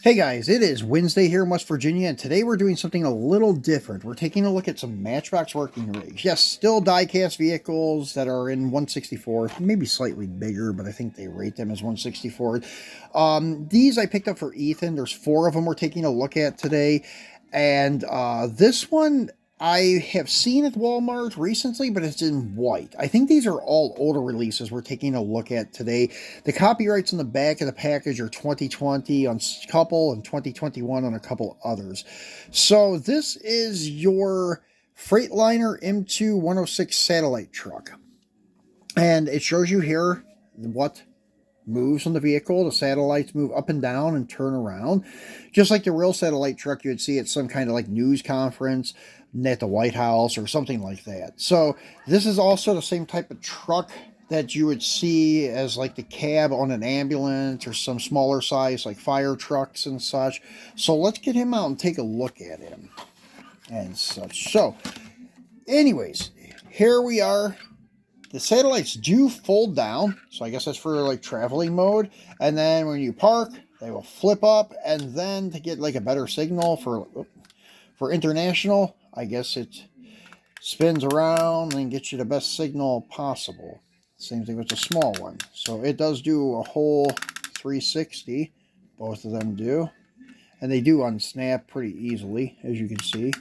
Hey guys, it is Wednesday here in West Virginia, and today we're doing something a little different. We're taking a look at some Matchbox working rigs. Yes, still diecast vehicles that are in 164, maybe slightly bigger, but I think they rate them as 164. These I picked up for Ethan. There's 4 of them we're taking a look at today, and this one I have seen at Walmart recently, but it's in white. I think these are all older releases we're taking a look at today. The copyrights on the back of the package are 2020 on a couple and 2021 on a couple others. So this is your Freightliner M2 106 satellite truck. And it shows you here what moves on the vehicle. The satellites move up and down and turn around. Just like the real satellite truck you would see at some kind of like news conference at the White House or something like that. So this is also the same type of truck that you would see as like the cab on an ambulance or some smaller size like fire trucks and such. So let's get him out and take a look at him and such. So anyways, here we are. The satellites do fold down, so I guess that's for like traveling mode. And then when you park, they will flip up, and then to get like a better signal for international, I guess it spins around and gets you the best signal possible. Same thing with the small one. So it does do a whole 360. Both of them do. And they do unsnap pretty easily, as you can see.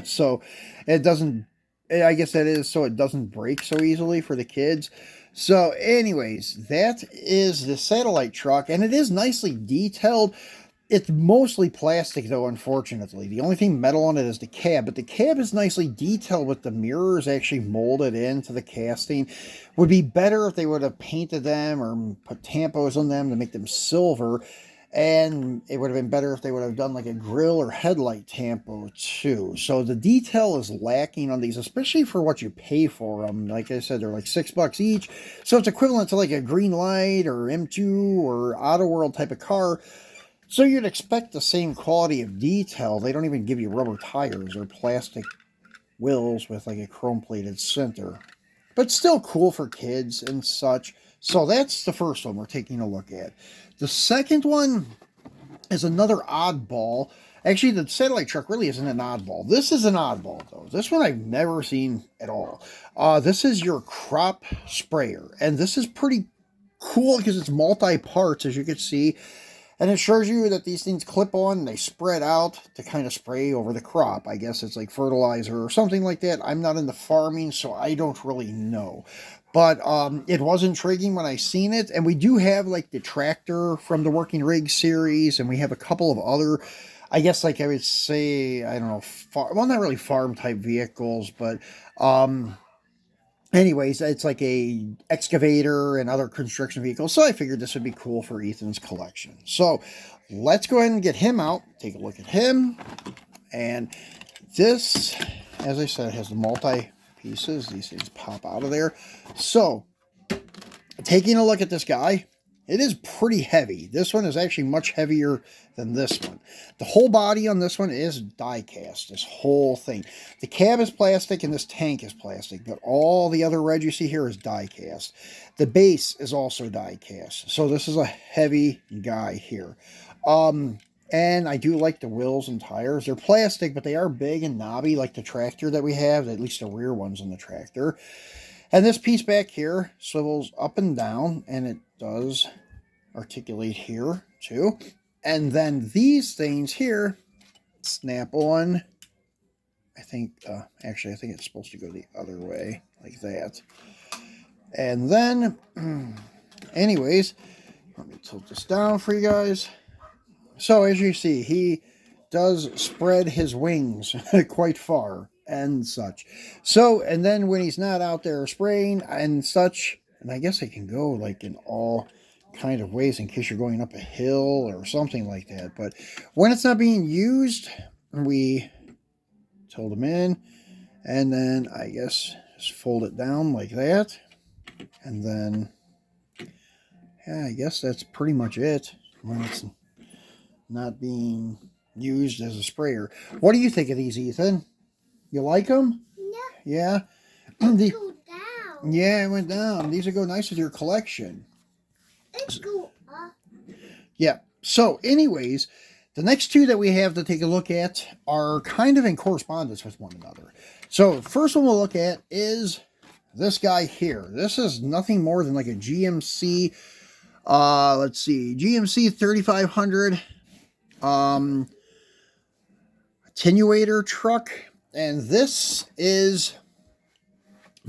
So it doesn't, I guess that is so it doesn't break so easily for the kids. So anyways, that is the satellite truck, and it is nicely detailed. It's mostly plastic, though, unfortunately. The only thing metal on it is the cab, but the cab is nicely detailed with the mirrors actually molded into the casting. Would be better if they would have painted them or put tampos on them to make them silver, and it would have been better if they would have done like a grill or headlight tampo, too. So the detail is lacking on these, especially for what you pay for them. Like I said, they're like $6 each, so it's equivalent to like a green light or M2 or Auto World type of car. So you'd expect the same quality of detail. They don't even give you rubber tires or plastic wheels with like a chrome-plated center. But still cool for kids and such. So that's the first one we're taking a look at. The second one is another oddball. Actually, the satellite truck really isn't an oddball. This is an oddball, though. This one I've never seen at all. This is your crop sprayer. And this is pretty cool because it's multi-parts, as you can see. And it shows you that these things clip on and they spread out to kind of spray over the crop. I guess it's like fertilizer or something like that. I'm not into farming, so I don't really know. But it was intriguing when I seen it. And we do have like the tractor from the Working Rig series, and we have a couple of other, I guess like I would say, I don't know, well, not really farm type vehicles, but anyways, it's like a excavator and other construction vehicles. So I figured this would be cool for Ethan's collection. So let's go ahead and get him out. Take a look at him. And this, as I said, has the multi pieces. These things pop out of there. So taking a look at this guy, it is pretty heavy. This one is actually much heavier than this one. The whole body on this one is die cast, this whole thing. The cab is plastic and this tank is plastic, but all the other red you see here is die cast. The base is also die cast. So this is a heavy guy here. And I do like the wheels and tires. They're plastic, but they are big and knobby like the tractor that we have, at least the rear ones on the tractor. And this piece back here swivels up and down, and it does articulate here too. And then these things here snap on. I think, actually, I think it's supposed to go the other way, like that. And then, anyways, let me tilt this down for you guys. So as you see, he does spread his wings quite far and such. So, and then when he's not out there spraying and such, and I guess it can go like in all kind of ways in case you're going up a hill or something like that. But when it's not being used, we tilt him in, and then I guess just fold it down like that. And then, yeah, I guess that's pretty much it when it's not being used as a sprayer. What do you think of these, Ethan? You like them? Yeah. Yeah. Go down. Yeah, it went down. These would go nice with your collection. Let's go up. Yeah. So, anyways, The next two that we have to take a look at are kind of in correspondence with one another. So first one we'll look at is this guy here. This is nothing more than like a GMC, let's see, GMC 3500 attenuator truck. And this is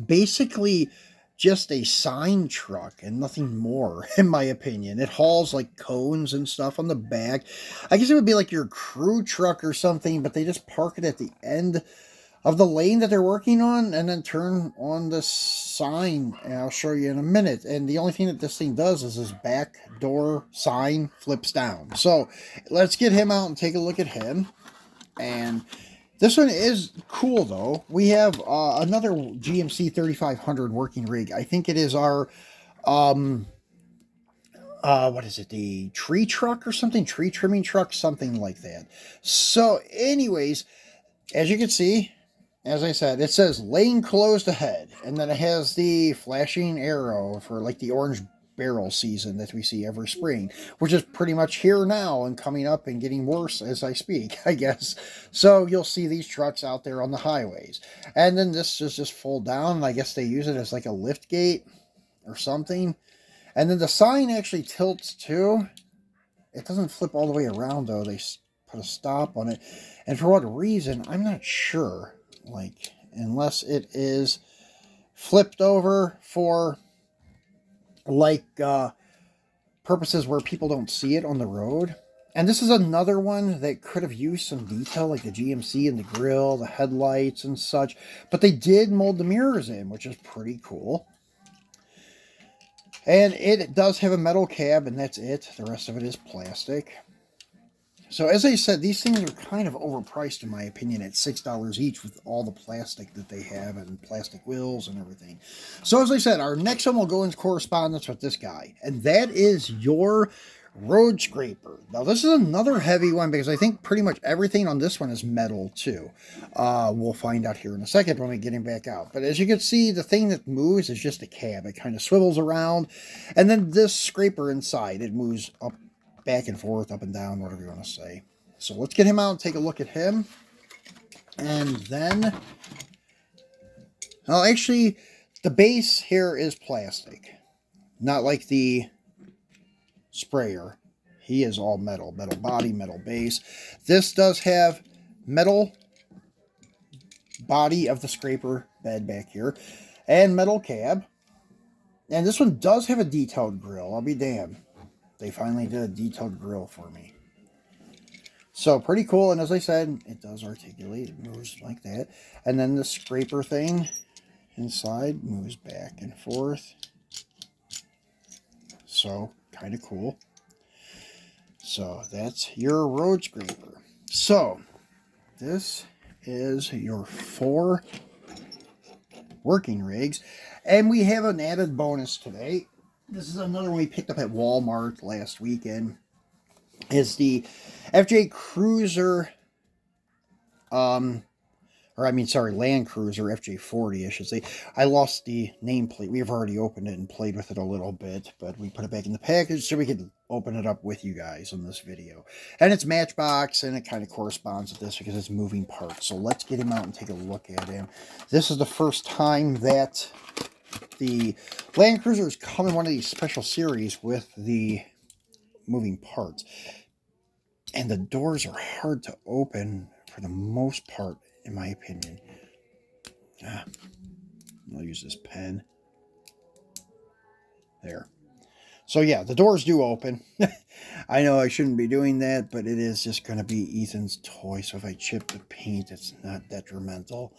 basically just a sign truck and nothing more, in my opinion. It hauls like cones and stuff on the back. I guess it would be like your crew truck or something, but they just park it at the end of the lane that they're working on and then turn on the sign, and I'll show you in a minute. And the only thing that this thing does is this back door sign flips down. So let's get him out and take a look at him. And this one is cool, though. We have another GMC 3500 working rig. I think it is our, what is it? The tree truck or something? Tree trimming truck, something like that. So anyways, as you can see, as I said, it says lane closed ahead. And then it has the flashing arrow for like the orange barrel season that we see every spring, which is pretty much here now and coming up and getting worse as I speak, I guess. So you'll see these trucks out there on the highways. And then this is just fold down. I guess they use it as like a lift gate or something. And then the sign actually tilts too. It doesn't flip all the way around though. They put a stop on it. And for what reason, I'm not sure. Like, unless it is flipped over for like purposes where people don't see it on the road. And this is another one that could have used some detail, like the GMC and the grill, the headlights and such, but they did mold the mirrors in, which is pretty cool. And it does have a metal cab, and that's it. The rest of it is plastic. So as I said, these things are kind of overpriced in my opinion at $6 each with all the plastic that they have and plastic wheels and everything. So as I said, our next one will go into correspondence with this guy, and that is your road scraper. Now this is another heavy one because I think pretty much everything on this one is metal too. We'll find out here in a second when we get him back out. But as you can see, the thing that moves is just a cab. It kind of swivels around, and then this scraper inside, it moves up, back and forth, up and down, whatever you want to say. So let's get him out and take a look at him. And then, well, actually, the base here is plastic. Not like the sprayer. He is all metal. Metal body, metal base. This does have metal body of the scraper bed back here. And metal cab. And this one does have a detailed grill. I'll be damned. They finally did a detailed grill for me. So pretty cool. And as I said, it does articulate. It moves like that. And then the scraper thing inside moves back and forth. So kind of cool. So that's your road scraper. So this is your 4 working rigs. And we have an added bonus today. This is another one we picked up at Walmart last weekend. Is the FJ Cruiser, Land Cruiser FJ40, I should say. I lost the nameplate. We've already opened it and played with it a little bit, but we put it back in the package so we could open it up with you guys on this video. And it's Matchbox, and it kind of corresponds with this because it's moving parts. So let's get him out and take a look at him. This is the first time that the Land Cruisers come in one of these special series with the moving parts. And the doors are hard to open for the most part, in my opinion. I'll use this pen. There. So yeah, the doors do open. I know I shouldn't be doing that, but it is just going to be Ethan's toy. So if I chip the paint, it's not detrimental.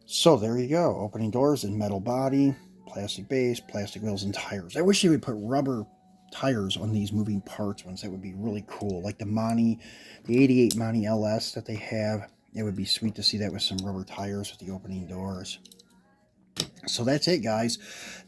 So there you go. Opening doors in metal body, plastic base, plastic wheels, and tires. I wish they would put rubber tires on these moving parts ones. That would be really cool. Like the 88 Monty LS that they have. It would be sweet to see that with some rubber tires with the opening doors. So that's it, guys.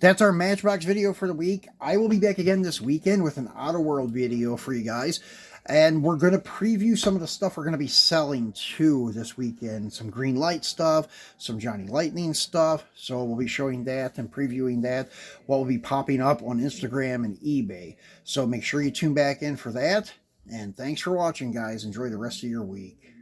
That's our Matchbox video for the week. I will be back again this weekend with an Outer World video for you guys. And we're going to preview some of the stuff we're going to be selling too this weekend. Some green light stuff, some Johnny Lightning stuff. So we'll be showing that and previewing that. What will be popping up on Instagram and eBay. So make sure you tune back in for that. And thanks for watching, guys. Enjoy the rest of your week.